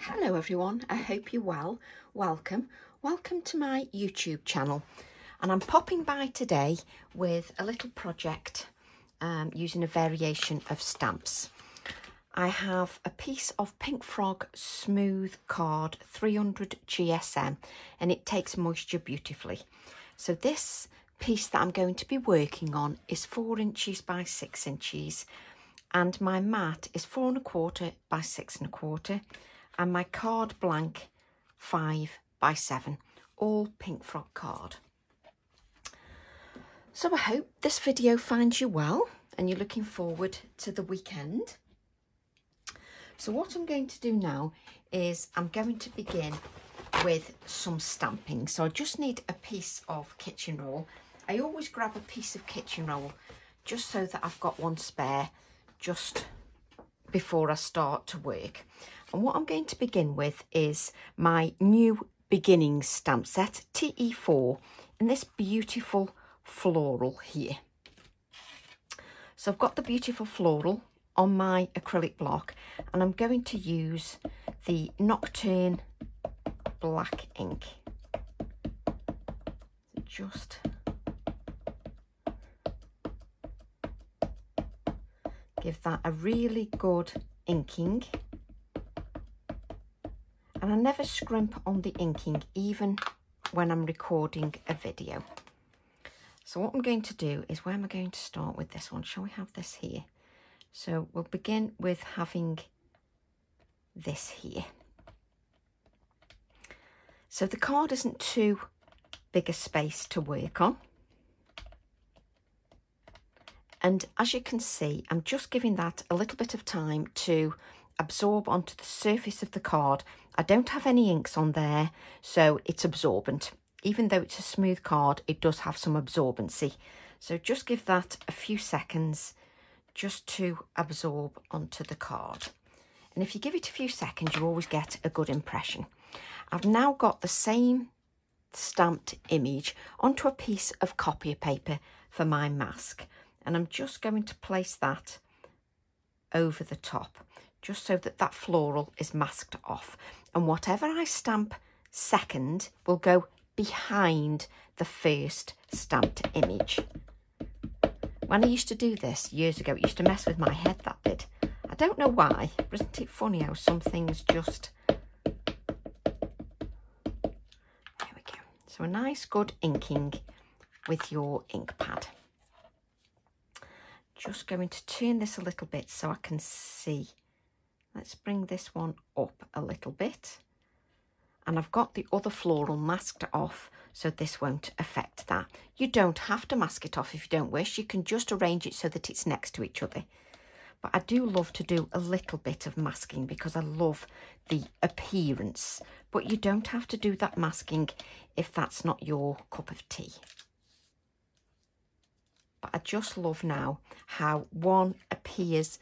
Hello everyone, I hope you're well. Welcome to my YouTube channel, and I'm popping by today with a little project using a variation of stamps. I have a piece of Pink Frog Smooth Card 300 GSM and it takes moisture beautifully. So this piece that I'm going to be working on is 4 inches by 6 inches and my mat is 4 1/4 by 6 1/4 and my card blank 5 by 7, all Pink Frog card. So I hope this video finds you well and you're looking forward to the weekend. So what I'm going to do now is I'm going to begin with some stamping. So I just need a piece of kitchen roll. I always grab a piece of kitchen roll just so that I've got one spare just before I start to work. And what I'm going to begin with is my new beginning stamp set, TE4, in this beautiful floral here. So I've got the beautiful floral on my acrylic block and I'm going to use the Nocturne black ink. Just give that a really good inking. And I never scrimp on the inking, even when I'm recording a video. So what I'm going to do is, where am I going to start with this one? Shall we have this here? So we'll begin with having this here. So the card isn't too big a space to work on. And as you can see, I'm just giving that a little bit of time to absorb onto the surface of the card. I don't have any inks on there, so it's absorbent. Even though it's a smooth card, it does have some absorbency. So just give that a few seconds just to absorb onto the card. And if you give it a few seconds, you always get a good impression. I've now got the same stamped image onto a piece of copier paper for my mask. And I'm just going to place that over the top, just so that that floral is masked off. And whatever I stamp second will go behind the first stamped image. When I used to do this years ago, it used to mess with my head, that did. I don't know why, but isn't it funny how some things just... There we go. So a nice good inking with your ink pad. Just going to turn this a little bit so I can see. Let's bring this one up a little bit. And I've got the other floral masked off, so this won't affect that. You don't have to mask it off if you don't wish. You can just arrange it so that it's next to each other. But I do love to do a little bit of masking because I love the appearance. But you don't have to do that masking if that's not your cup of tea. But I just love now how one appears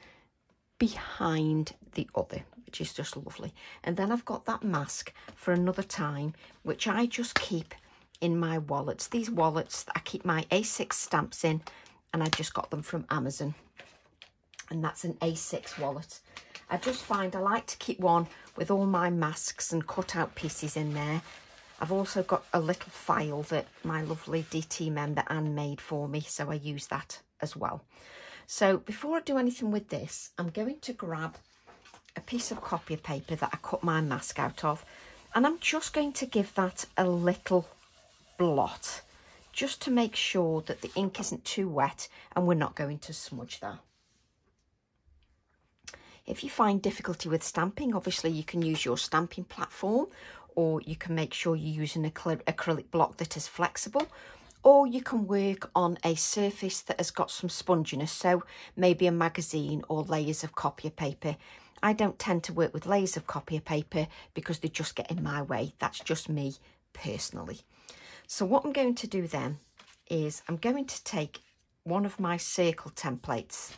behind the other, which is just lovely. And then I've got that mask for another time, which I just keep in my wallets. These wallets, I keep my A6 stamps in, and I just got them from Amazon. And that's an A6 wallet. I just find I like to keep one with all my masks and cut out pieces in there. I've also got a little file that my lovely DT member Anne made for me, so I use that as well. So before I do anything with this, I'm going to grab a piece of copier paper that I cut my mask out of, and I'm just going to give that a little blot, just to make sure that the ink isn't too wet and we're not going to smudge that. If you find difficulty with stamping, obviously you can use your stamping platform, or you can make sure you use an acrylic block that is flexible, or you can work on a surface that has got some sponginess, so maybe a magazine or layers of copier paper. I don't tend to work with layers of copier paper because they just get in my way. That's just me personally. So what I'm going to do then is I'm going to take one of my circle templates.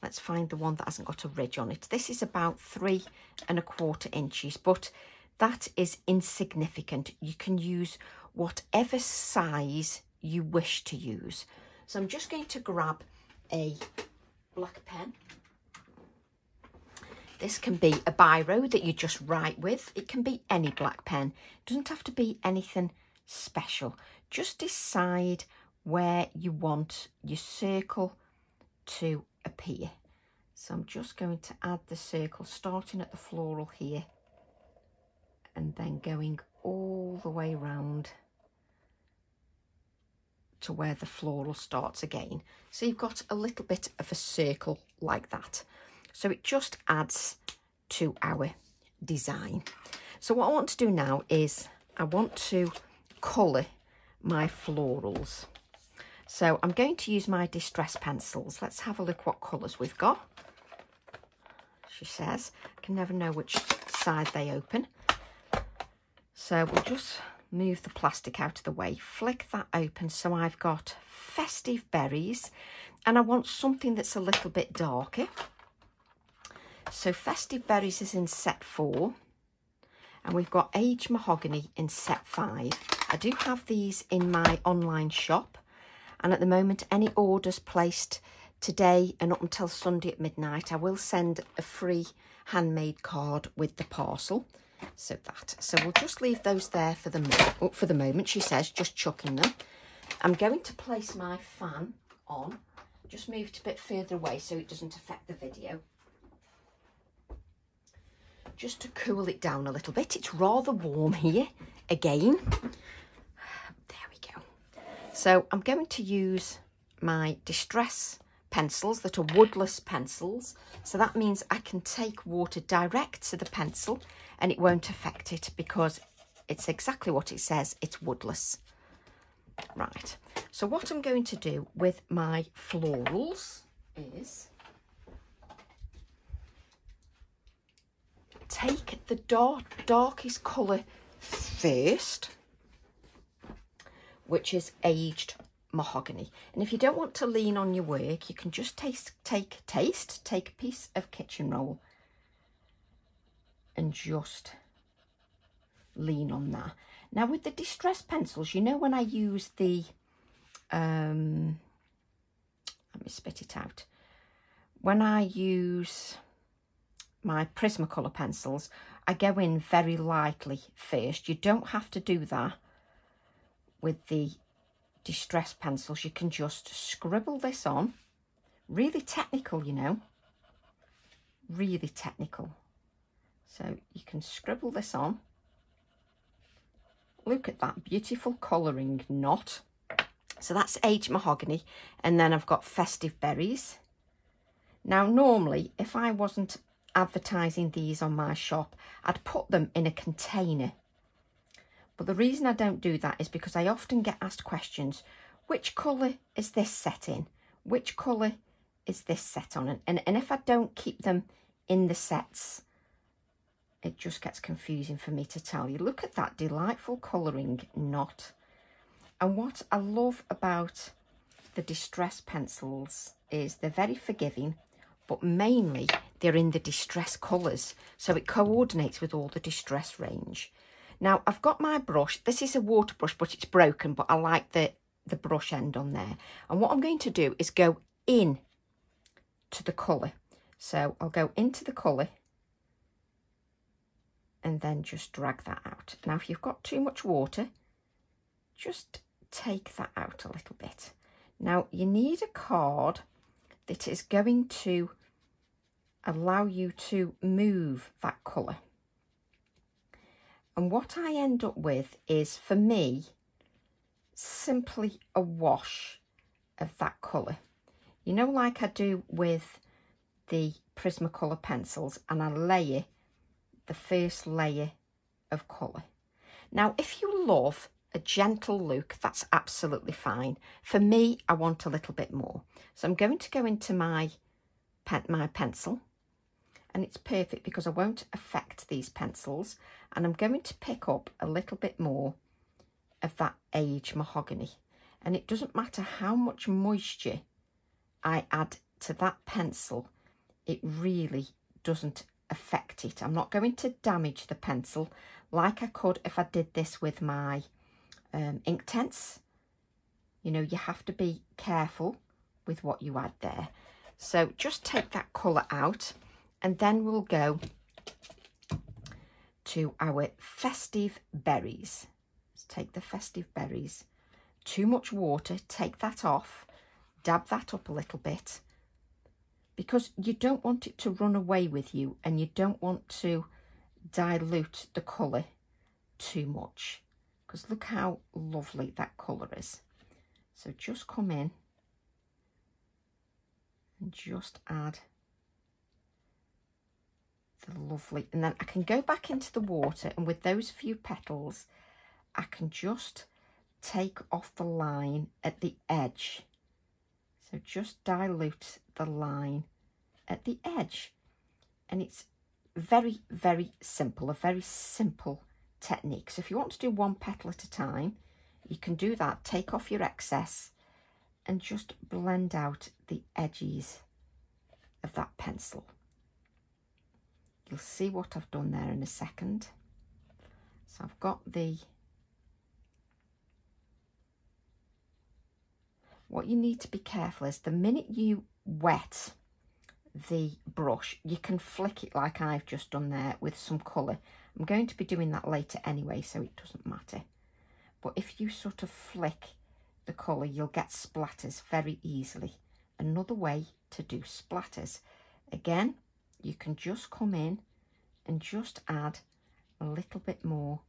Let's find the one that hasn't got a ridge on it. This is about 3 1/4 inches, but that is insignificant. You can use whatever size you wish to use. So I'm just going to grab a black pen. This can be a biro that you just write with. It can be any black pen. It doesn't have to be anything special. Just decide where you want your circle to appear. So I'm just going to add the circle starting at the floral here and then going all the way round to where the floral starts again. So you've got a little bit of a circle like that. So it just adds to our design. So what I want to do now is I want to colour my florals. So I'm going to use my distress pencils. Let's have a look what colours we've got. She says, I can never know which side they open. So we'll just move the plastic out of the way, flick that open. So I've got Festive Berries, and I want something that's a little bit darker. So Festive Berries is in set 4, and we've got Aged Mahogany in set 5. I do have these in my online shop, and at the moment any orders placed today and up until Sunday at midnight, I will send a free handmade card with the parcel. So we'll just leave those there for the moment, she says, just chucking them. I'm going to place my fan on, just move it a bit further away so it doesn't affect the video, just to cool it down a little bit. It's rather warm here again. There we go. So I'm going to use my distress pencils that are woodless pencils. So that means I can take water direct to the pencil and it won't affect it because it's exactly what it says, it's woodless. Right, so what I'm going to do with my florals is take the darkest colour first, which is Aged Mahogany. And if you don't want to lean on your work, you can just take a piece of kitchen roll and just lean on that. Now with the distress pencils, you know, when I use the let me spit it out, when I use my Prismacolor pencils, I go in very lightly first. You don't have to do that with the distress pencils. You can just scribble this on. Really technical, you know, really technical. So you can scribble this on. Look at that beautiful colouring knot. So that's Aged Mahogany, and then I've got Festive Berries. Now normally, if I wasn't advertising these on my shop, I'd put them in a container. But the reason I don't do that is because I often get asked questions, which colour is this set in? Which colour is this set on? And if I don't keep them in the sets, it just gets confusing for me to tell you. Look at that delightful colouring knot. And what I love about the distress pencils is they're very forgiving, but mainly they're in the distress colours, so it coordinates with all the distress range. Now I've got my brush. This is a water brush, but it's broken, but I like the brush end on there. And what I'm going to do is go in to the colour. So I'll go into the colour and then just drag that out. Now if you've got too much water, just take that out a little bit. Now you need a card that is going to allow you to move that colour. And what I end up with is, for me, simply a wash of that colour. You know, like I do with the Prismacolor pencils, and I layer the first layer of colour. Now, if you love a gentle look, that's absolutely fine. For me, I want a little bit more. So I'm going to go into my pencil, and it's perfect because I won't affect these pencils, and I'm going to pick up a little bit more of that Aged Mahogany. And it doesn't matter how much moisture I add to that pencil, it really doesn't affect it. I'm not going to damage the pencil like I could if I did this with my Inktense. You know, you have to be careful with what you add there. So just take that colour out, And then we'll go to our festive berries. Let's take the festive berries. Too much water, take that off, dab that up a little bit, because you don't want it to run away with you and you don't want to dilute the colour too much, because look how lovely that colour is. So just come in and just add the lovely, and then I can go back into the water, and with those few petals I can just take off the line at the edge. So just dilute the line at the edge, and it's very, very simple, a very simple technique. So if you want to do one petal at a time, you can do that. Take off your excess and just blend out the edges of that pencil. You'll see what I've done there in a second. So I've got the, what you need to be careful is the minute you wet the brush, you can flick it like I've just done there with some colour. I'm going to be doing that later anyway, so it doesn't matter. But if you sort of flick the colour, you'll get splatters very easily. Another way to do splatters, again, you can just come in and just add a little bit more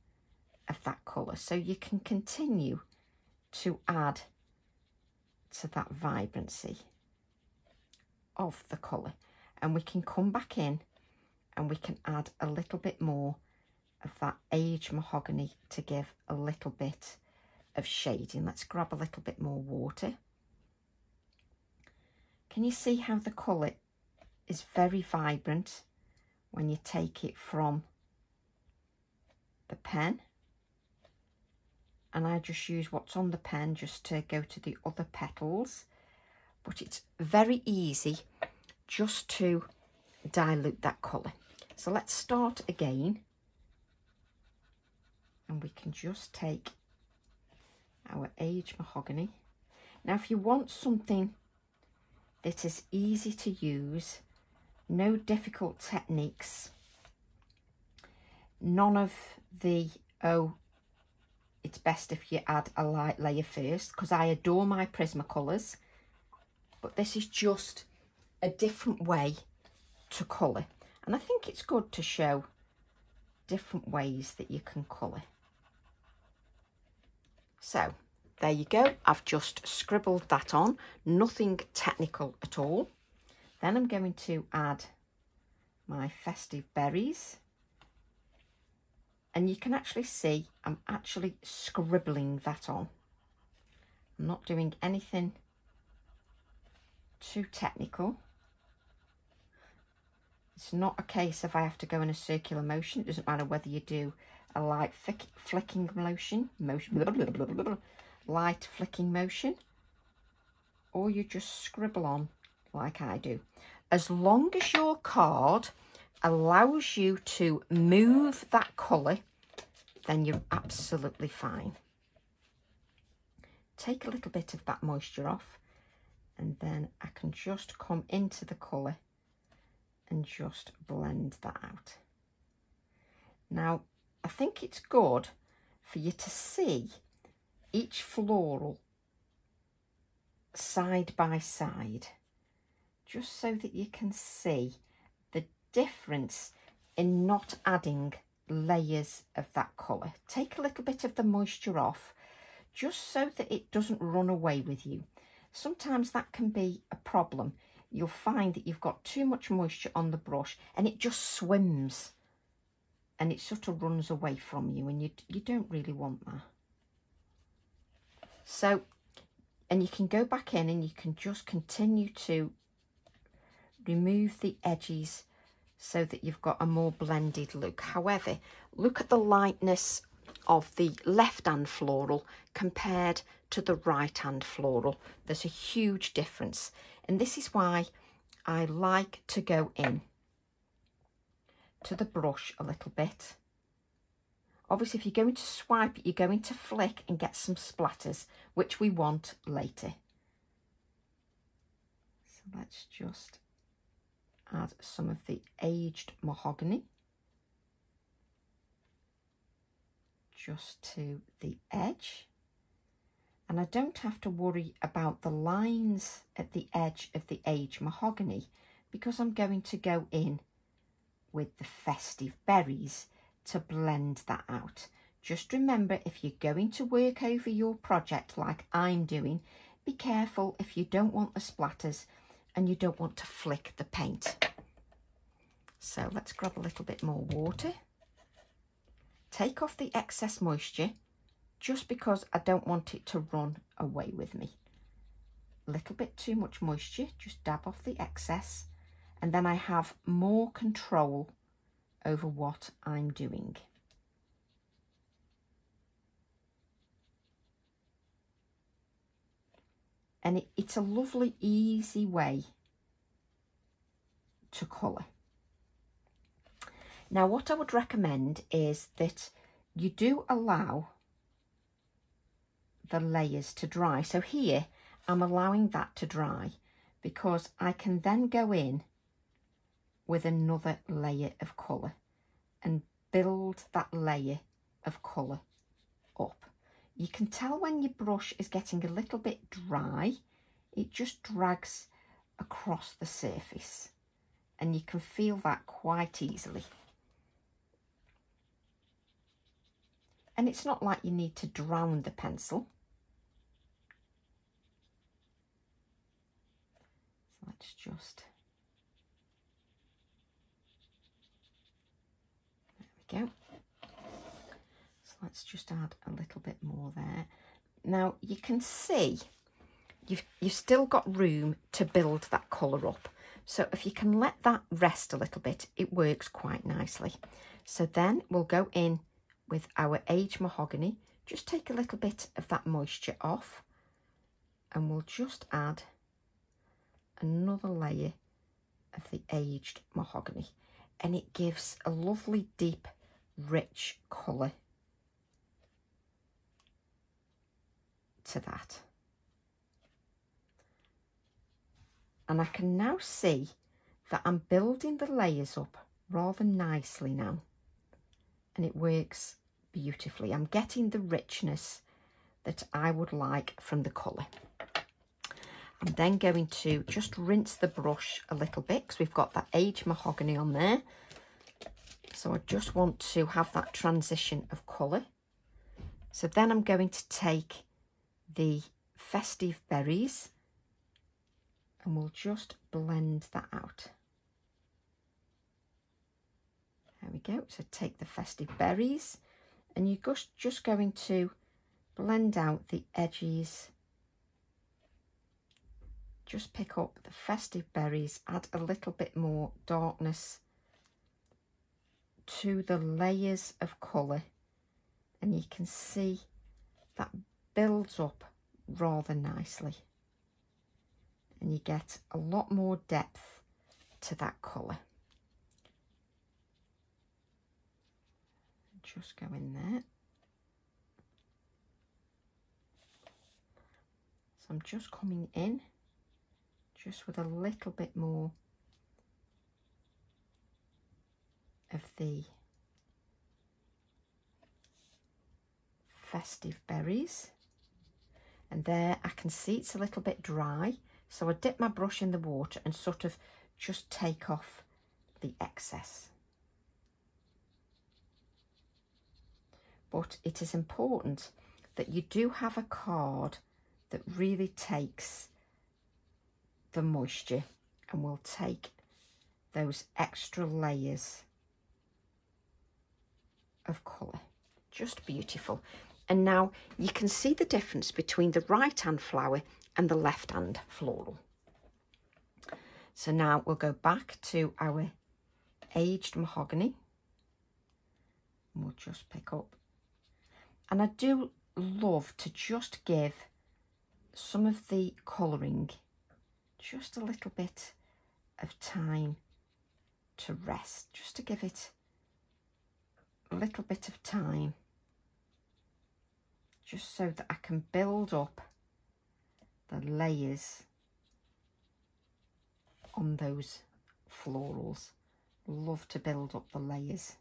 of that colour, so you can continue to add to that vibrancy of the colour, and we can come back in and we can add a little bit more of that aged mahogany to give a little bit of shading. Let's grab a little bit more water. Can you see how the colour is very vibrant when you take it from the pen? And I just use what's on the pen just to go to the other petals, but it's very easy just to dilute that colour. So let's start again, and we can just take our aged mahogany. Now if you want something that is easy to use, no difficult techniques, none of the, oh, it's best if you add a light layer first, because I adore my Prismacolors, but this is just a different way to colour, and I think it's good to show different ways that you can colour. So there you go, I've just scribbled that on, nothing technical at all. Then I'm going to add my festive berries, and you can actually see I'm actually scribbling that on. I'm not doing anything too technical. It's not a case of I have to go in a circular motion. It doesn't matter whether you do a light flicking motion, light flicking motion, or you just scribble on like I do. As long as your card allows you to move that colour, then you're absolutely fine. Take a little bit of that moisture off, and then I can just come into the colour and just blend that out. Now, I think it's good for you to see each floral side by side, just so that you can see the difference in not adding layers of that colour. Take a little bit of the moisture off, just so that it doesn't run away with you. Sometimes that can be a problem. You'll find that you've got too much moisture on the brush and it just swims and it sort of runs away from you, and you don't really want that. So, and you can go back in and you can just continue to remove the edges so that you've got a more blended look. However, look at the lightness of the left hand floral compared to the right hand floral. There's a huge difference, and this is why I like to go in to the brush a little bit. Obviously, if you're going to swipe it, you're going to flick and get some splatters, which we want later. So let's just add some of the aged mahogany just to the edge. And I don't have to worry about the lines at the edge of the aged mahogany because I'm going to go in with the festive berries to blend that out. Just remember, if you're going to work over your project like I'm doing, be careful if you don't want the splatters and you don't want to flick the paint. So let's grab a little bit more water. Take off the excess moisture just because I don't want it to run away with me. A little bit too much moisture, just dab off the excess, and then I have more control over what I'm doing. And it's a lovely, easy way to colour. Now, what I would recommend is that you do allow the layers to dry. So here, I'm allowing that to dry because I can then go in with another layer of colour and build that layer of colour up. You can tell when your brush is getting a little bit dry, it just drags across the surface and you can feel that quite easily. And it's not like you need to drown the pencil. So let's just, there we go. So let's just add a little bit more there. Now you can see you've still got room to build that colour up. So if you can let that rest a little bit, it works quite nicely. So then we'll go in with our aged mahogany. Just take a little bit of that moisture off and we'll just add another layer of the aged mahogany, and it gives a lovely deep rich colour to that. And I can now see that I'm building the layers up rather nicely now, and it works beautifully. I'm getting the richness that I would like from the colour. I'm then going to just rinse the brush a little bit because we've got that aged mahogany on there. So I just want to have that transition of colour. So then I'm going to take the festive berries and we'll just blend that out. There we go. So take the festive berries and you're just going to blend out the edges. Just pick up the festive berries, add a little bit more darkness to the layers of colour, and you can see that builds up rather nicely and you get a lot more depth to that colour. Just go in there. So I'm just coming in just with a little bit more of the festive berries, and there I can see it's a little bit dry, so I dip my brush in the water and sort of just take off the excess. But it is important that you do have a card that really takes the moisture and will take those extra layers of colour. Just beautiful. And now you can see the difference between the right hand flower and the left hand floral. So now we'll go back to our aged mahogany and we'll just pick up. And I do love to just give some of the colouring just a little bit of time to rest, just to give it a little bit of time, just so that I can build up the layers on those florals love to build up the layers.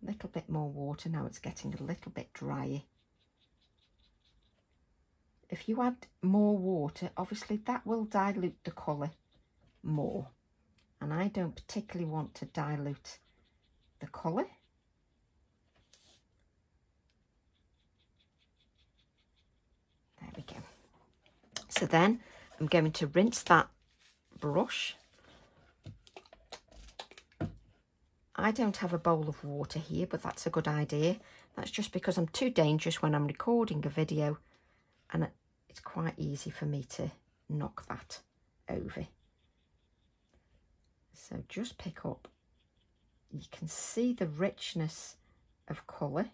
A little bit more water now, it's getting a little bit drier. If you add more water, obviously that will dilute the colour more, and I don't particularly want to dilute the colour. There we go. So then I'm going to rinse that brush. I don't have a bowl of water here, but that's a good idea. That's just because I'm too dangerous when I'm recording a video, and it's quite easy for me to knock that over. So just pick up, you can see the richness of colour,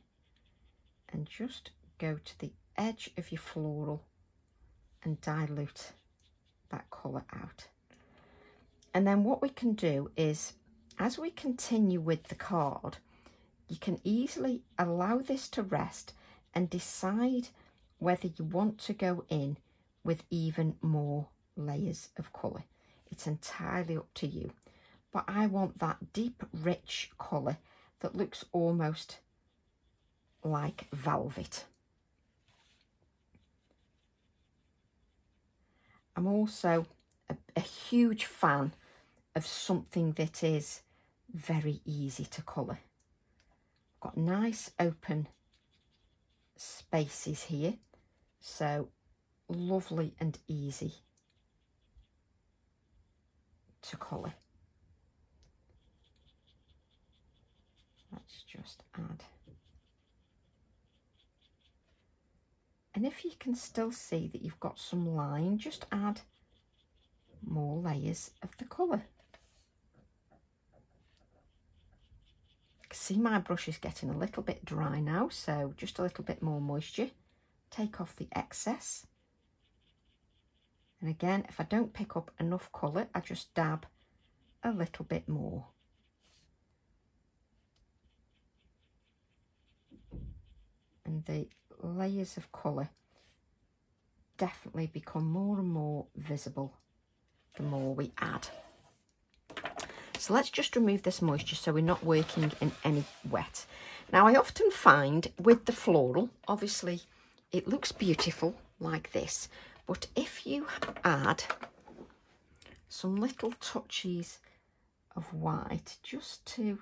and just go to the edge of your floral and dilute that colour out. And then what we can do is, as we continue with the card, you can easily allow this to rest and decide whether you want to go in with even more layers of colour. It's entirely up to you. But I want that deep, rich colour that looks almost like velvet. I'm also a huge fan of something that is very easy to colour. Got nice open spaces here, so lovely and easy to colour. Let's just add. And if you can still see that you've got some line, just add more layers of the colour. See, my brush is getting a little bit dry now, so just a little bit more moisture. Take off the excess. And again, if I don't pick up enough colour, I just dab a little bit more. And the layers of colour definitely become more and more visible the more we add. So let's just remove this moisture so we're not working in any wet. Now, I often find with the floral, obviously it looks beautiful like this, but if you add some little touches of white, just to,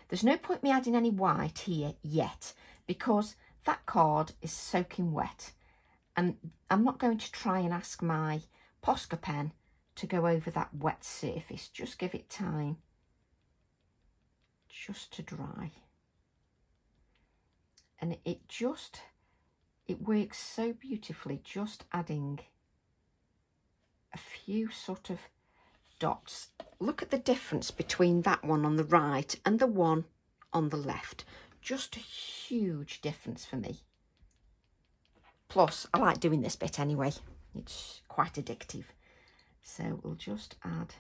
there's no point me adding any white here yet, because that card is soaking wet, and I'm not going to try and ask my Posca pen to go over that wet surface. Just give it time just to dry. And it works so beautifully, just adding a few sort of dots. Look at the difference between that one on the right and the one on the left. Just a huge difference for me. Plus, I like doing this bit anyway. It's quite addictive. So we'll just add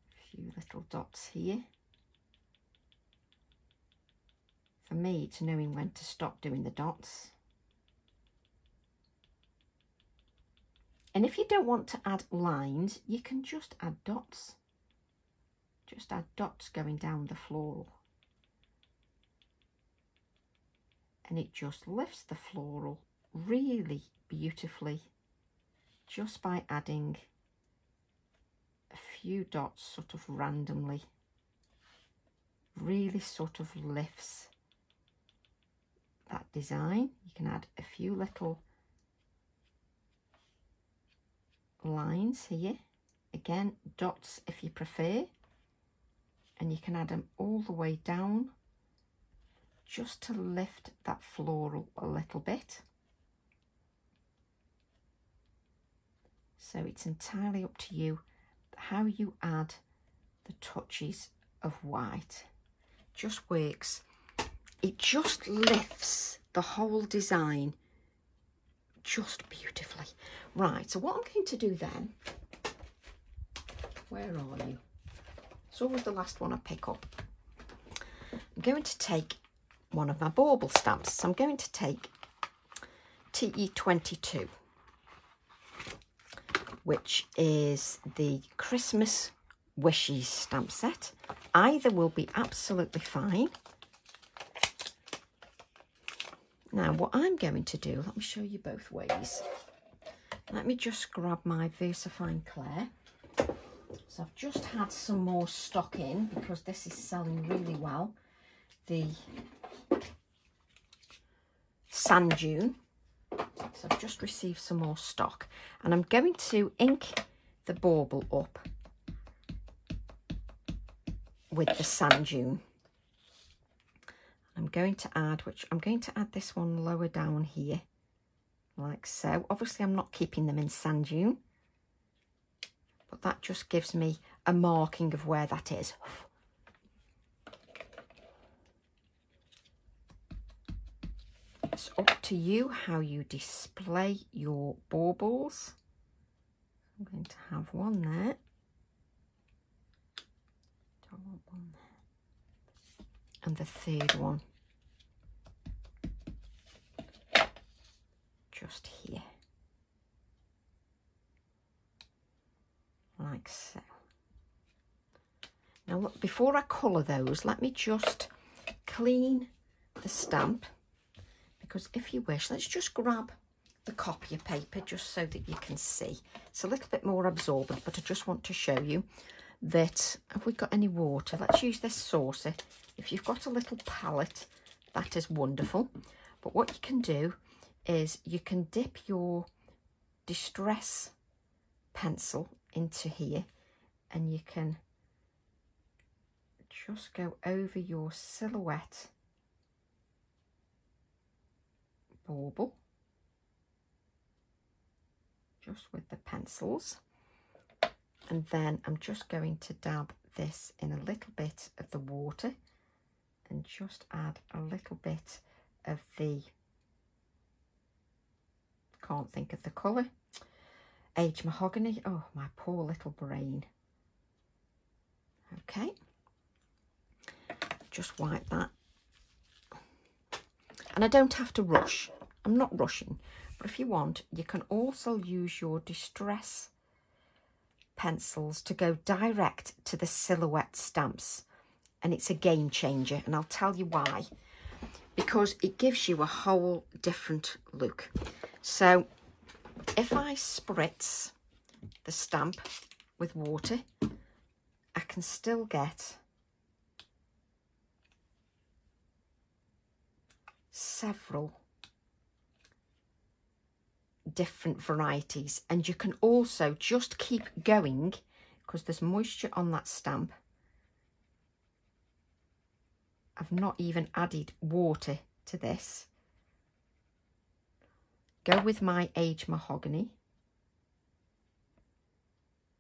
a few little dots here. For me, it's knowing when to stop doing the dots. And if you don't want to add lines, you can just add dots. Just add dots going down the floral. And it just lifts the floral really beautifully, just by adding a few dots sort of randomly. Really sort of lifts that design. You can add a few little lines here. Again, dots if you prefer. And you can add them all the way down, just to lift that floral a little bit. So it's entirely up to you how you add the touches of white. Just works. It just lifts the whole design just beautifully. Right, so what I'm going to do then, where are you? It's always the last one I pick up. I'm going to take one of my bauble stamps. So I'm going to take TE22, which is the Christmas Wishes stamp set. Either will be absolutely fine. Now, what I'm going to do, let me show you both ways. Let me just grab my VersaFine Claire. So I've just had some more stock in because this is selling really well. The Sand Dune. So I've just received some more stock, and I'm going to ink the bauble up with the Sand Dune. I'm going to add, this one lower down here, like so. Obviously I'm not keeping them in Sand Dune, but that just gives me a marking of where that is. It's up to you how you display your baubles. I'm going to have one there. Don't want one there. And the third one just here. Like so. Now look, before I colour those, let me just clean the stamp, because if you wish, let's just grab the copier paper just so that you can see. It's a little bit more absorbent, but I just want to show you that, have we got any water? Let's use this saucer. If you've got a little palette, that is wonderful. But what you can do is you can dip your distress pencil into here, and you can just go over your silhouette bauble just with the pencils, and then I'm just going to dab this in a little bit of the water and just add a little bit of the, can't think of the colour, Aged Mahogany. Oh, my poor little brain. Okay, just wipe that. And I don't have to rush. I'm not rushing. But if you want, you can also use your distress pencils to go direct to the silhouette stamps. And it's a game changer. And I'll tell you why. Because it gives you a whole different look. So if I spritz the stamp with water, I can still get several different varieties, and you can also just keep going because there's moisture on that stamp. I've not even added water to this. Go with my Aged Mahogany,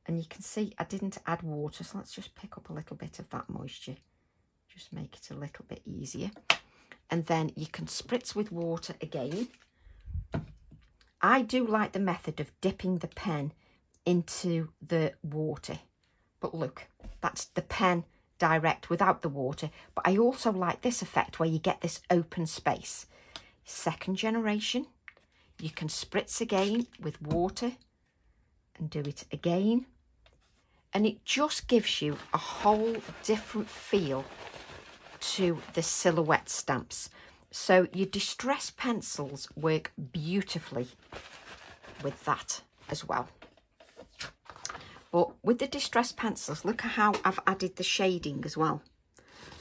and you can see I didn't add water, so let's just pick up a little bit of that moisture, just make it a little bit easier. And then you can spritz with water again. I do like the method of dipping the pen into the water. But look, that's the pen direct without the water. But I also like this effect where you get this open space. Second generation, you can spritz again with water and do it again. And it just gives you a whole different feel to the silhouette stamps. So your distress pencils work beautifully with that as well. But with the distress pencils, look at how I've added the shading as well.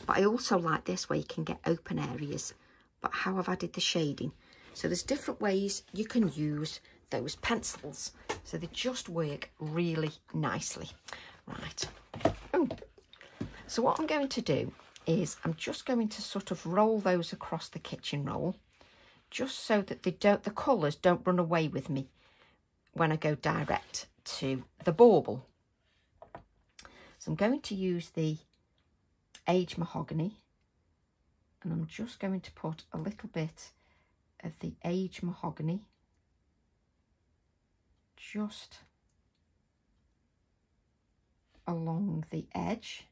But I also like this where you can get open areas, but how I've added the shading. So there's different ways you can use those pencils. So they just work really nicely. Right. So what I'm going to do is I'm just going to sort of roll those across the kitchen roll, just so that the colours don't run away with me when I go direct to the bauble. So I'm going to use the Aged Mahogany, and I'm just going to put a little bit of the Aged Mahogany just along the edge.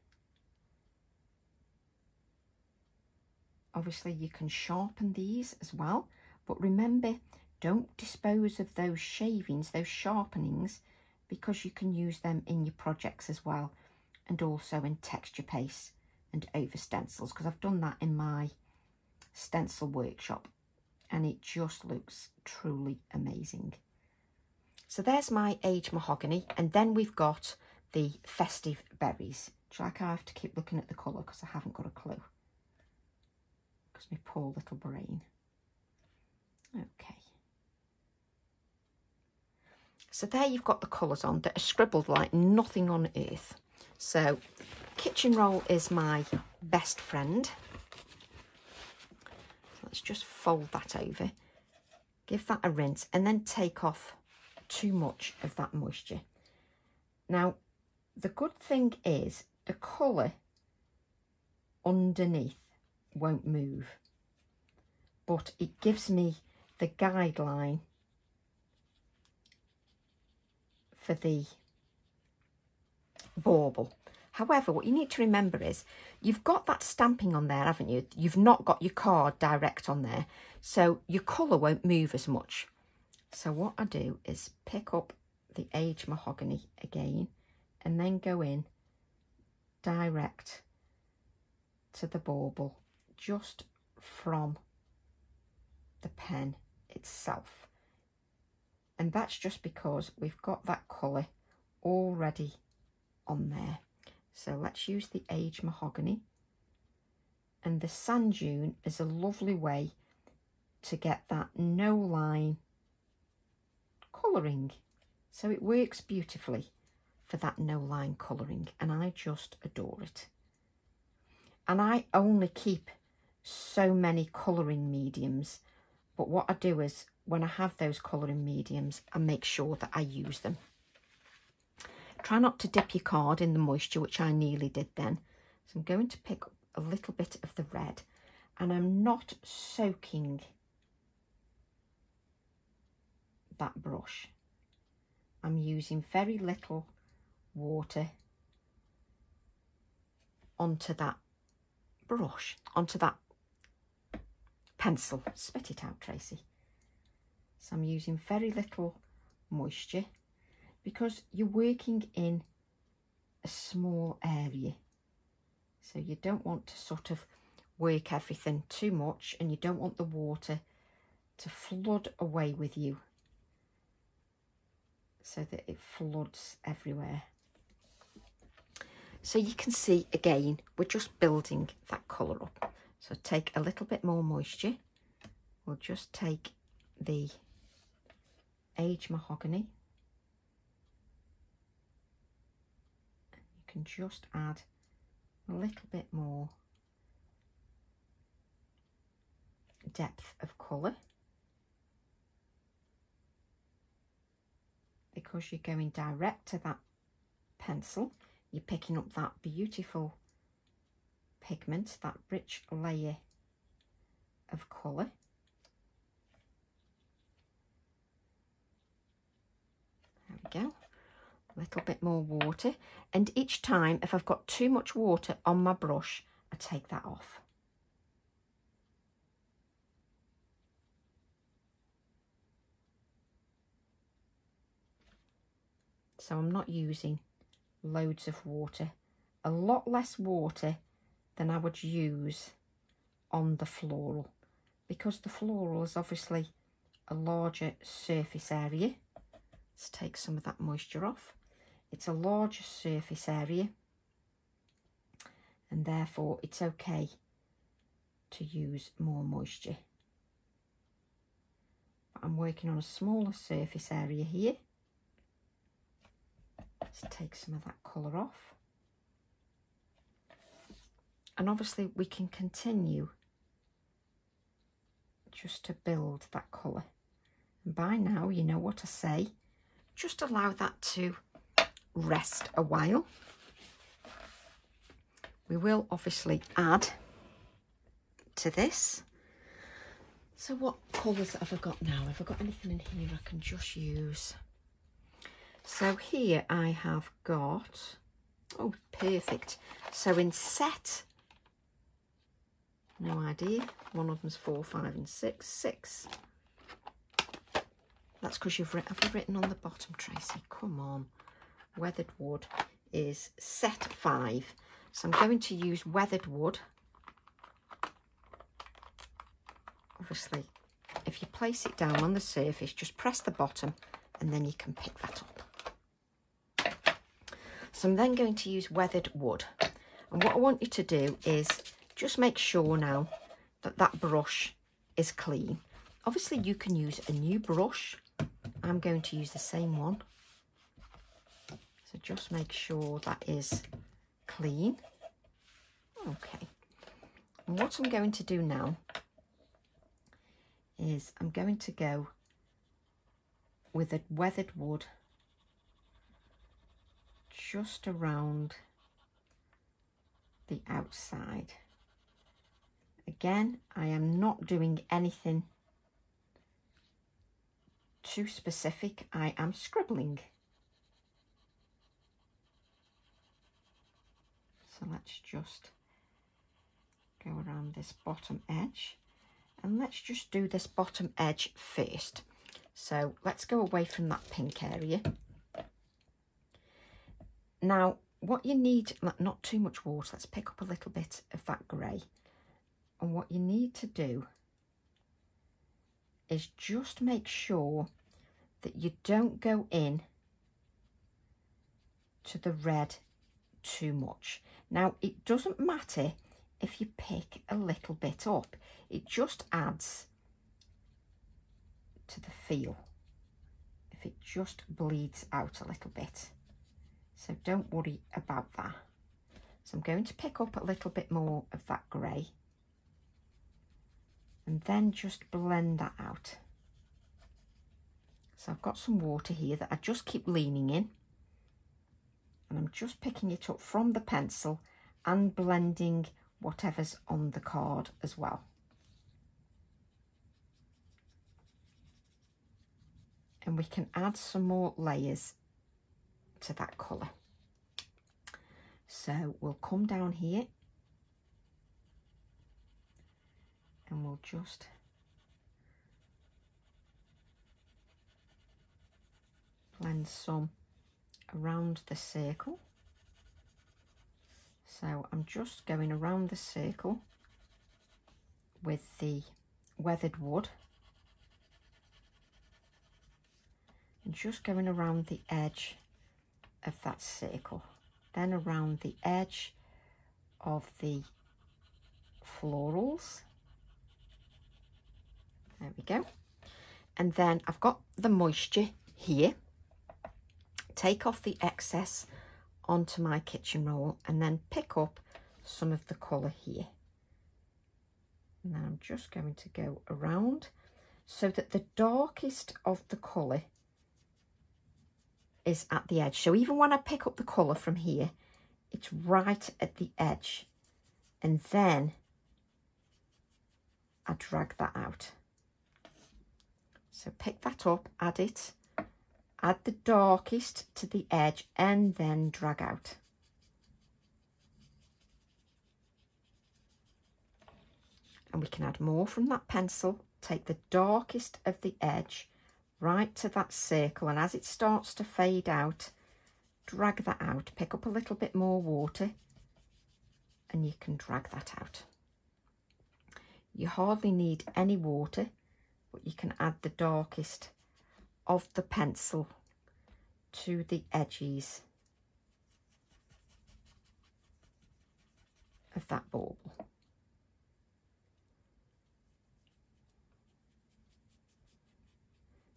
Obviously you can sharpen these as well, but remember, don't dispose of those shavings, those sharpenings, because you can use them in your projects as well, and also in texture paste and over stencils, because I've done that in my stencil workshop and it just looks truly amazing. So there's my aged mahogany, and then we've got the festive berries. Do you like how I have to keep looking at the colour because I haven't got a clue? Because my poor little brain. Okay. So there you've got the colours on that are scribbled like nothing on earth. So kitchen roll is my best friend. Let's just fold that over, give that a rinse, and then take off too much of that moisture. Now, the good thing is the colour underneath won't move, but it gives me the guideline for the bauble. However, what you need to remember is you've got that stamping on there, haven't you? You've not got your card direct on there, so your colour won't move as much. So what I do is pick up the aged mahogany again and then go in direct to the bauble just from the pen itself. And that's just because we've got that colour already on there. So let's use the aged mahogany, and the sand dune is a lovely way to get that no line colouring. So it works beautifully for that no line colouring, and I just adore it. And I only keep so coloring colouring mediums, but what I do is when I have those colouring mediums, I make sure that I use them. Try not to dip your card in the moisture, which I nearly did then. So I'm going to pick up a little bit of the red, and I'm not soaking that brush. I'm using very little water onto that brush, onto that pencil. Spit it out, Tracy. So I'm using very little moisture because you're working in a small area. So you don't want to sort of work everything too much, and you don't want the water to flood away with you so that it floods everywhere. So you can see again, we're just building that colour up. So take a little bit more moisture. We'll just take the aged mahogany. You can just add a little bit more depth of colour, because you're going direct to that pencil. You're picking up that beautiful pigment, that rich layer of colour. There we go. A little bit more water, and each time if I've got too much water on my brush, I take that off. So I'm not using loads of water, a lot less water than I would use on the floral, because the floral is obviously a larger surface area. Let's take some of that moisture off. It's a larger surface area, and therefore it's okay to use more moisture. But I'm working on a smaller surface area here. Let's take some of that colour off. And obviously we can continue just to build that colour. And by now you know what I say. Just allow that to rest a while. We will obviously add to this. So what colours have I got now? Have I got anything in here I can just use? So here I have got, oh, perfect. So in set, no idea, one of them's 4, 5 and 6, 6. That's because have you written on the bottom, Tracy? Come on. Weathered wood is set 5. So I'm going to use weathered wood. Obviously, if you place it down on the surface, just press the bottom and then you can pick that up. So I'm then going to use weathered wood. And what I want you to do is just make sure now that that brush is clean. Obviously, you can use a new brush. I'm going to use the same one. So just make sure that is clean. Okay. And what I'm going to do now is I'm going to go with a weathered wood just around the outside. Again, I am not doing anything too specific. I am scribbling. So let's just go around this bottom edge. And let's just do this bottom edge first. So let's go away from that pink area. Now, what you need, not too much water, let's pick up a little bit of that grey. And what you need to do is just make sure that you don't go in to the red too much. Now, it doesn't matter if you pick a little bit up. It just adds to the feel if it just bleeds out a little bit. So don't worry about that. So I'm going to pick up a little bit more of that grey and then just blend that out. So I've got some water here that I just keep leaning in, and I'm just picking it up from the pencil and blending whatever's on the card as well. And we can add some more layers to that colour. So we'll come down here and we'll just blend some around the circle. So I'm just going around the circle with the weathered wood and just going around the edge of that circle, then around the edge of the florals. There we go. And then I've got the moisture here. Take off the excess onto my kitchen roll and then pick up some of the colour here. And then I'm just going to go around so that the darkest of the colour is at the edge. So even when I pick up the colour from here, it's right at the edge. And then I drag that out. So pick that up, add it, add the darkest to the edge and then drag out. And we can add more from that pencil, take the darkest of the edge right to that circle, and as it starts to fade out, drag that out, pick up a little bit more water and you can drag that out. You hardly need any water, but you can add the darkest of the pencil to the edges of that bauble.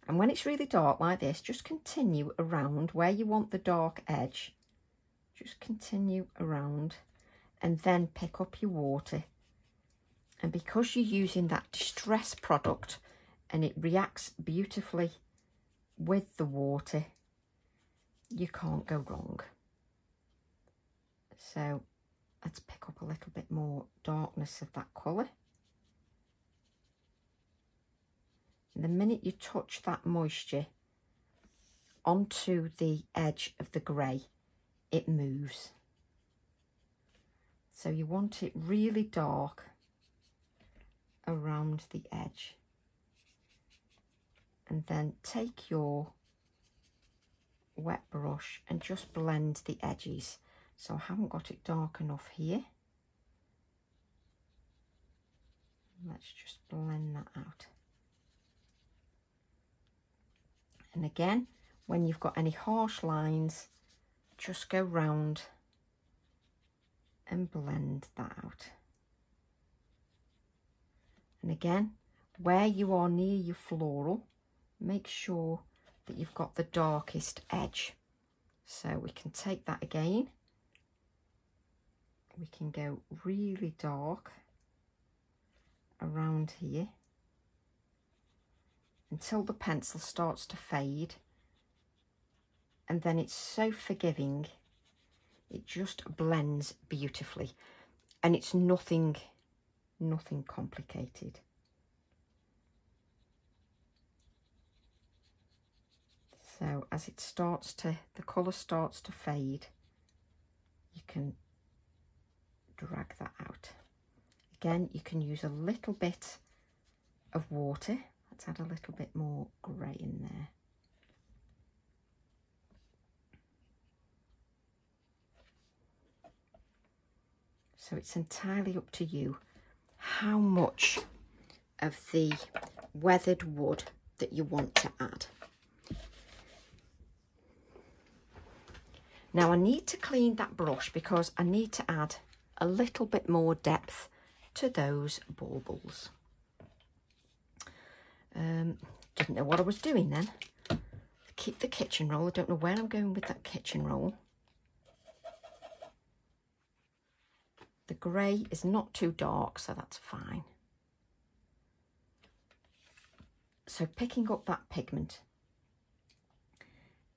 And when it's really dark like this, just continue around where you want the dark edge. Just continue around and then pick up your water. And because you're using that distress product and it reacts beautifully with the water, you can't go wrong. So let's pick up a little bit more darkness of that colour. And the minute you touch that moisture onto the edge of the grey, it moves. So you want it really dark around the edge. and then take your wet brush and just blend the edges. So I haven't got it dark enough here. Let's just blend that out. And again, when you've got any harsh lines, just go round and blend that out. And again, where you are near your floral, make sure that you've got the darkest edge. So we can take that again. We can go really dark around here until the pencil starts to fade, and then it's so forgiving, it just blends beautifully, and it's nothing complicated. So as it starts to, the colour starts to fade, you can drag that out. Again, you can use a little bit of water. Let's add a little bit more grey in there. So it's entirely up to you how much of the weathered wood that you want to add. Now I need to clean that brush because I need to add a little bit more depth to those baubles. Didn't know what I was doing then. Keep the kitchen roll. I don't know where I'm going with that kitchen roll. The grey is not too dark, so that's fine. So picking up that pigment,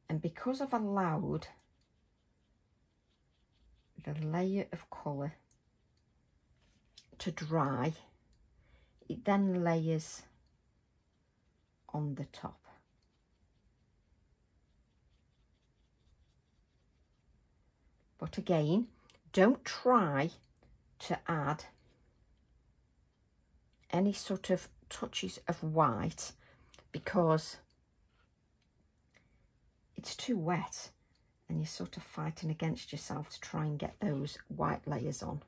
and because I've allowed the layer of colour to dry, it then layers on the top. But again, don't try to add any sort of touches of white because it's too wet and you're sort of fighting against yourself to try and get those white layers on.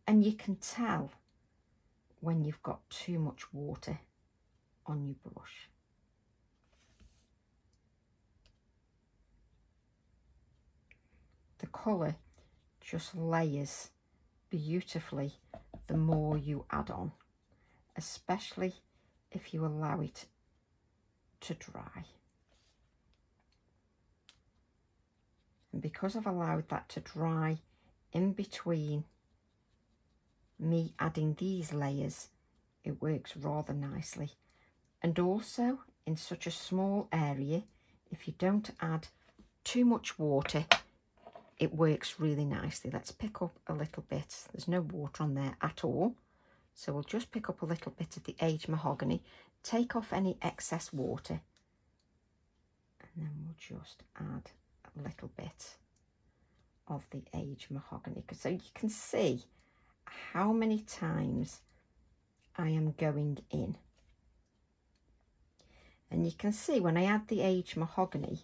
And you can tell when you've got too much water on your brush. The colour just layers beautifully the more you add on, especially if you allow it to dry. And because I've allowed that to dry in between me adding these layers, it works rather nicely. And also in such a small area, if you don't add too much water, it works really nicely. Let's pick up a little bit. There's no water on there at all. So we'll just pick up a little bit of the aged mahogany, take off any excess water, and then we'll just add a little bit of the aged mahogany. So you can see how many times I am going in. And you can see when I add the aged mahogany,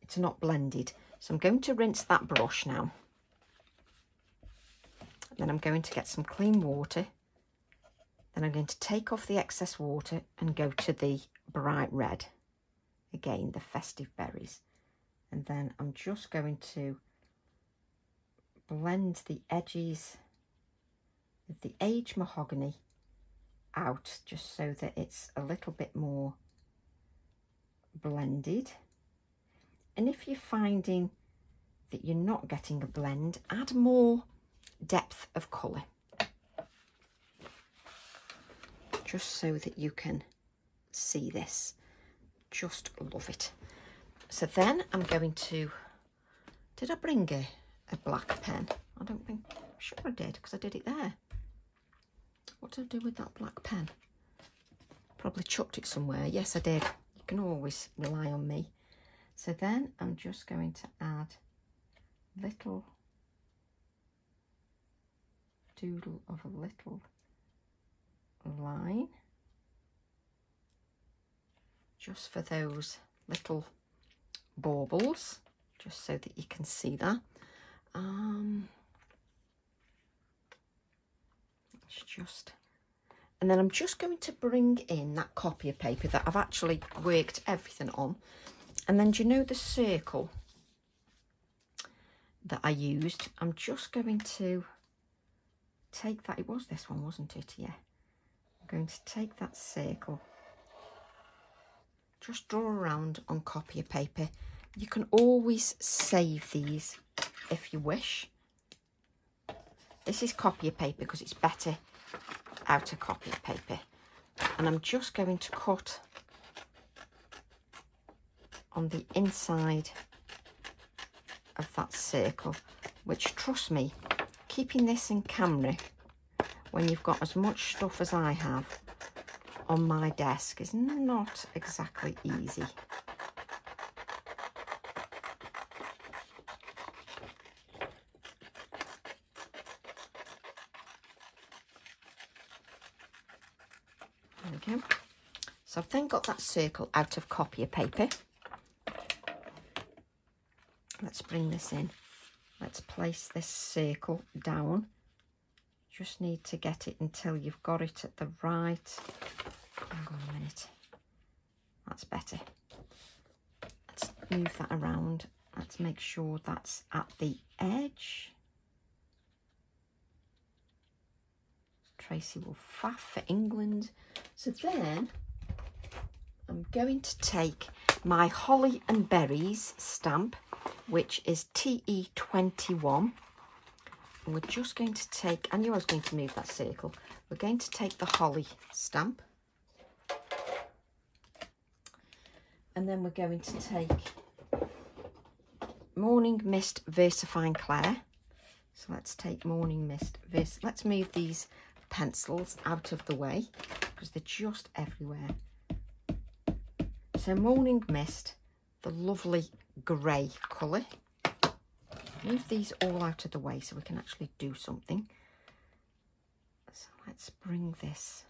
it's not blended. So I'm going to rinse that brush now. And then I'm going to get some clean water. Then I'm going to take off the excess water and go to the bright red. Again, the festive berries. And then I'm just going to blend the edges of the aged mahogany out just so that it's a little bit more blended. And if you're finding that you're not getting a blend, add more depth of colour, just so that you can see this. Just love it. So then I'm going to, did I bring a black pen? I don't think, I'm sure I did, because I did it there. What did I do with that black pen? Probably chucked it somewhere. Yes, I did. You can always rely on me. So then I'm just going to add a little doodle of a little line just for those little baubles, just so that you can see that. It's just, and then I'm just going to bring in that copy of paper that I've actually worked everything on. And then, do you know the circle that I used? I'm just going to take that, it was this one, wasn't it? Yeah. I'm going to take that circle, just draw around on copy of paper. You can always save these if you wish. This is copy of paper because it's better out of copy of paper. And I'm just going to cut on the inside of that circle, which, trust me, keeping this in camera when you've got as much stuff as I have on my desk is not exactly easy. There we go. So I've then got that circle out of copy of paper. Let's bring this in. Let's place this circle down. Just need to get it until you've got it at the right. Hang on a minute. That's better. Let's move that around. Let's make sure that's at the edge. Tracy will faff for England. So then I'm going to take my Holly and Berries stamp, which is TE21. And we're just going to take, I knew I was going to move that circle. We're going to take the Holly stamp. And then we're going to take Morning Mist Versafine Clair. So let's take Morning Mist. Let's move these pencils out of the way because they're just everywhere. So Morning Mist, the lovely grey colour. Move these all out of the way so we can actually do something. So let's bring this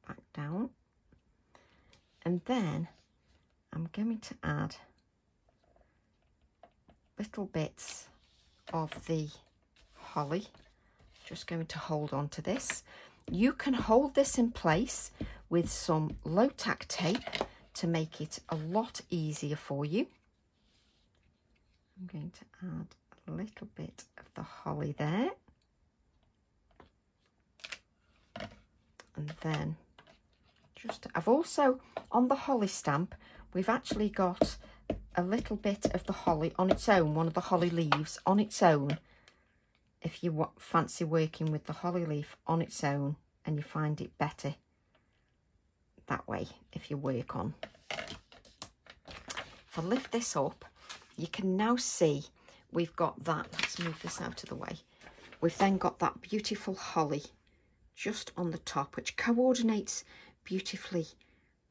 back down. And then I'm going to add little bits of the holly. Just going to hold on to this. You can hold this in place with some low tack tape to make it a lot easier for you. I'm going to add a little bit of the holly there. And then I've also, on the holly stamp, we've actually got a little bit of the holly on its own, one of the holly leaves on its own. If you fancy working with the holly leaf on its own and you find it better that way if you work on. If I lift this up, you can now see we've got that. Let's move this out of the way. We've then got that beautiful holly just on the top, which coordinates beautifully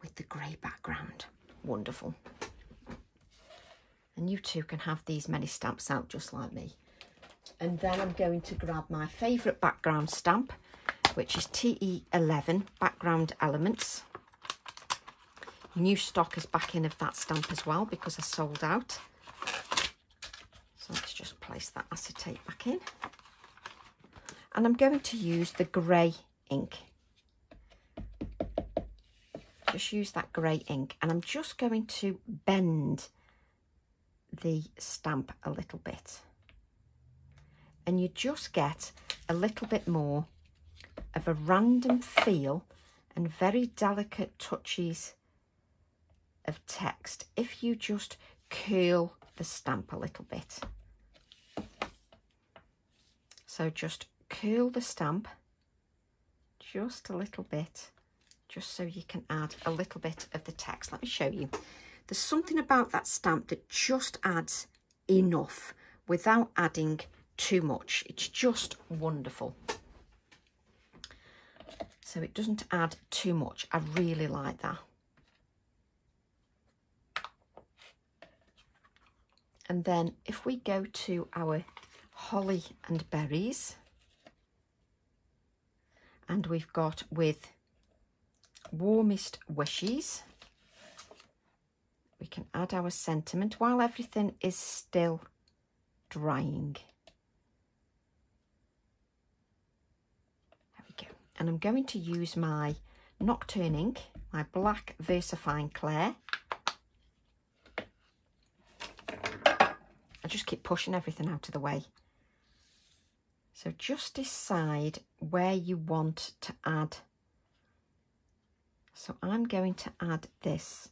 with the grey background. Wonderful. And you too can have these many stamps out just like me. And then I'm going to grab my favourite background stamp, which is TE11 Background Elements. New stock is back in of that stamp as well because I sold out. So let's just place that acetate back in. And I'm going to use the grey ink. Just use that grey ink. And I'm just going to bend the stamp a little bit. And you just get a little bit more of a random feel and very delicate touches of text if you just curl the stamp a little bit. So just curl the stamp just a little bit, just so you can add a little bit of the text. Let me show you. There's something about that stamp that just adds enough without adding too much. It's just wonderful. So it doesn't add too much. I really like that. And then if we go to our Holly and Berries, and we've got with Warmest Wishes, we can add our sentiment while everything is still drying. There we go. And I'm going to use my Nocturne ink, my black VersaFine Clair. I just keep pushing everything out of the way. So just decide where you want to add. So I'm going to add this.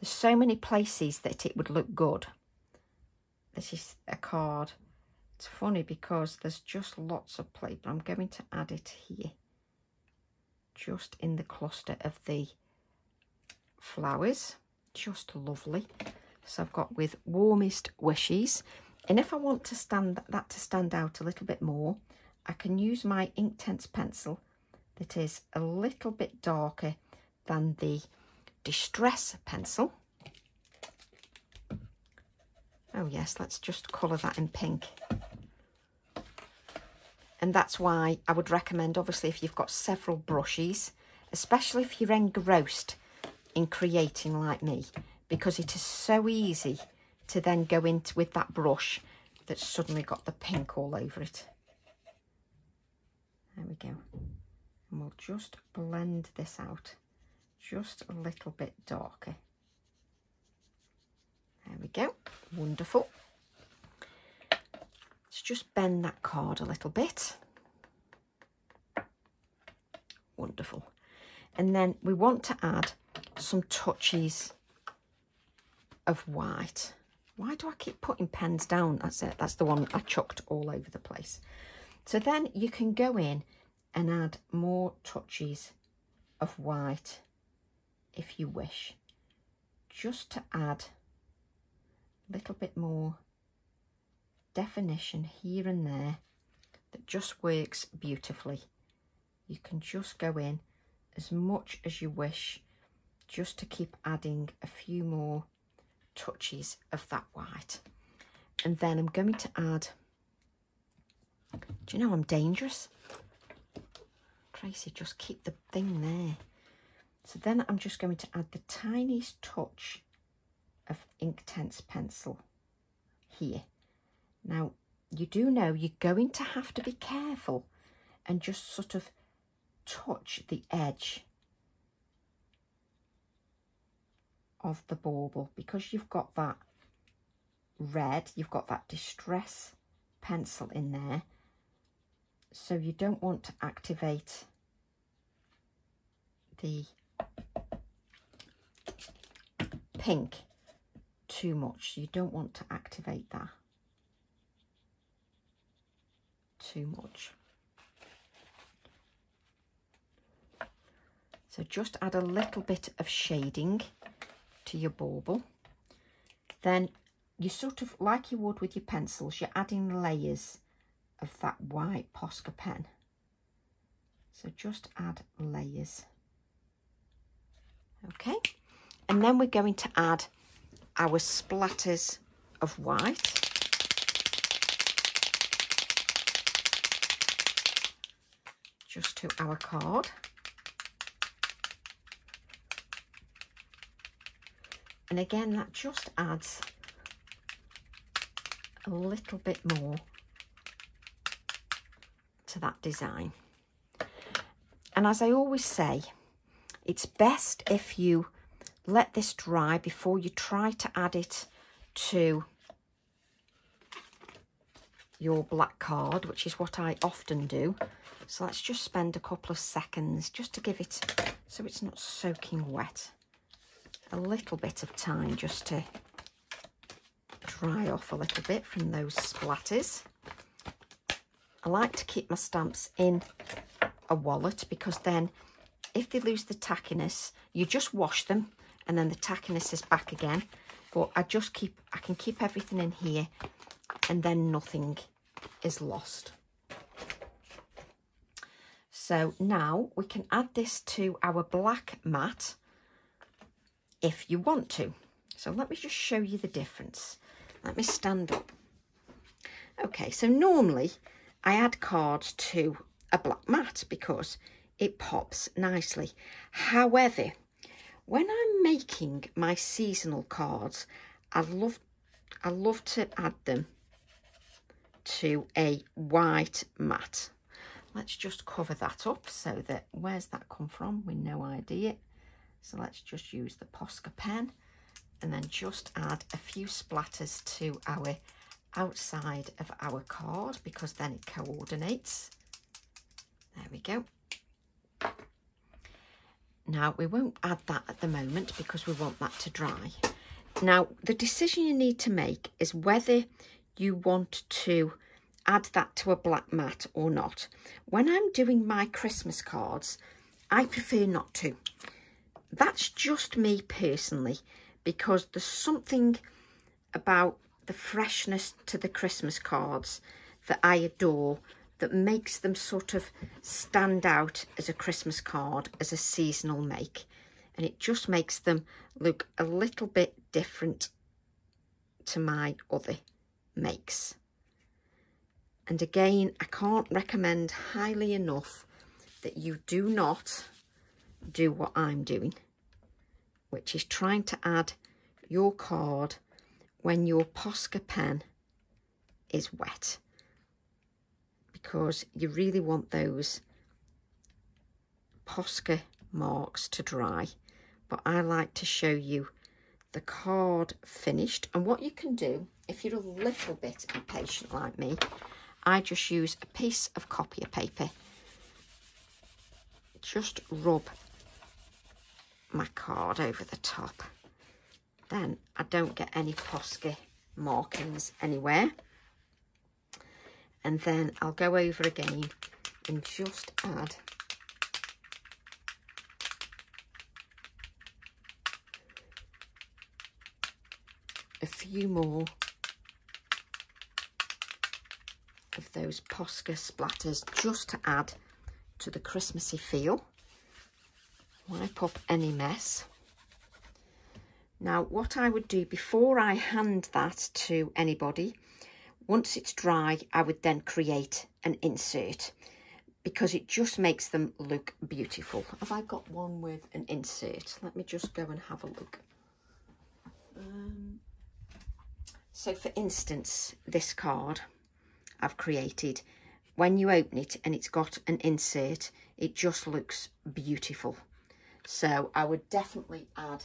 There's so many places that it would look good. This is a card. It's funny because there's just lots of play, but I'm going to add it here. Just in the cluster of the flowers. Just lovely. So I've got with Warmest Wishes. And if I want to stand out a little bit more, I can use my Inktense pencil that is a little bit darker than the Distress pencil. Oh yes, let's just colour that in pink. And that's why I would recommend, obviously, if you've got several brushes, especially if you're engrossed in creating like me, because it is so easy to then go into with that brush that's suddenly got the pink all over it. There we go. And we'll just blend this out just a little bit darker. There we go. Wonderful. Let's just bend that card a little bit. Wonderful. And then we want to add some touches of white. Why do I keep putting pens down? That's it. That's the one I chucked all over the place. So then you can go in and add more touches of white if you wish, just to add a little bit more definition here and there that just works beautifully. You can just go in as much as you wish, just to keep adding a few more touches of that white. And then I'm going to add, do you know I'm dangerous? Tracy, just keep the thing there. So then I'm just going to add the tiniest touch of Inktense pencil here. Now, you do know you're going to have to be careful and just sort of touch the edge of the bauble, because you've got that red, you've got that Distress pencil in there, so you don't want to activate the pink too much. You don't want to activate that too much. So just add a little bit of shading to your bauble. Then you sort of, like you would with your pencils, you're adding layers of that white Posca pen. So just add layers. Okay, and then we're going to add our splatters of white. Just to our card. And again, that just adds a little bit more to that design. And as I always say, it's best if you let this dry before you try to add it to your black card, which is what I often do. So let's just spend a couple of seconds just to give it, so it's not soaking wet, a little bit of time just to dry off a little bit from those splatters. I like to keep my stamps in a wallet, because then if they lose the tackiness, you just wash them and then the tackiness is back again. But I can keep everything in here and then nothing is lost. So now we can add this to our black mat if you want to. So let me just show you the difference. Let me stand up. Okay, so normally I add cards to a black mat because it pops nicely. However, when I'm making my seasonal cards, I love to add them to a white mat. Let's just cover that up so that, where's that come from? We've no idea. So let's just use the Posca pen and then just add a few splatters to our outside of our card, because then it coordinates. There we go. Now, we won't add that at the moment because we want that to dry. Now, the decision you need to make is whether you want to add that to a black mat or not. When I'm doing my Christmas cards, I prefer not to. That's just me personally, because there's something about the freshness to the Christmas cards that I adore, that makes them sort of stand out as a Christmas card, as a seasonal make. And it just makes them look a little bit different to my other makes. And again, I can't recommend highly enough that you do not do what I'm doing, which is trying to add your card when your Posca pen is wet, because you really want those Posca marks to dry. But I like to show you the card finished. And what you can do, if you're a little bit impatient like me, I just use a piece of copier paper, just rub my card over the top. Then I don't get any Posca markings anywhere. And then I'll go over again and just add a few more of those Posca splatters, just to add to the Christmassy feel. Wipe up any mess. Now, what I would do before I hand that to anybody, once it's dry, I would then create an insert, because it just makes them look beautiful. Have I got one with an insert? Let me just go and have a look. So for instance, this card I've created, when you open it and it's got an insert, it just looks beautiful. So I would definitely add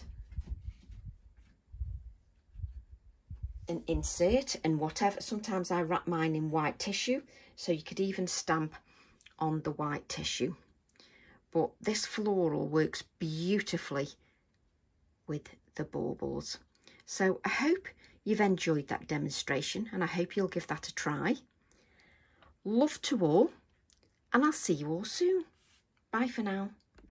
an insert and whatever. Sometimes I wrap mine in white tissue, so you could even stamp on the white tissue. But this floral works beautifully with the baubles. So I hope you've enjoyed that demonstration, and I hope you'll give that a try. Love to all, and I'll see you all soon. Bye for now.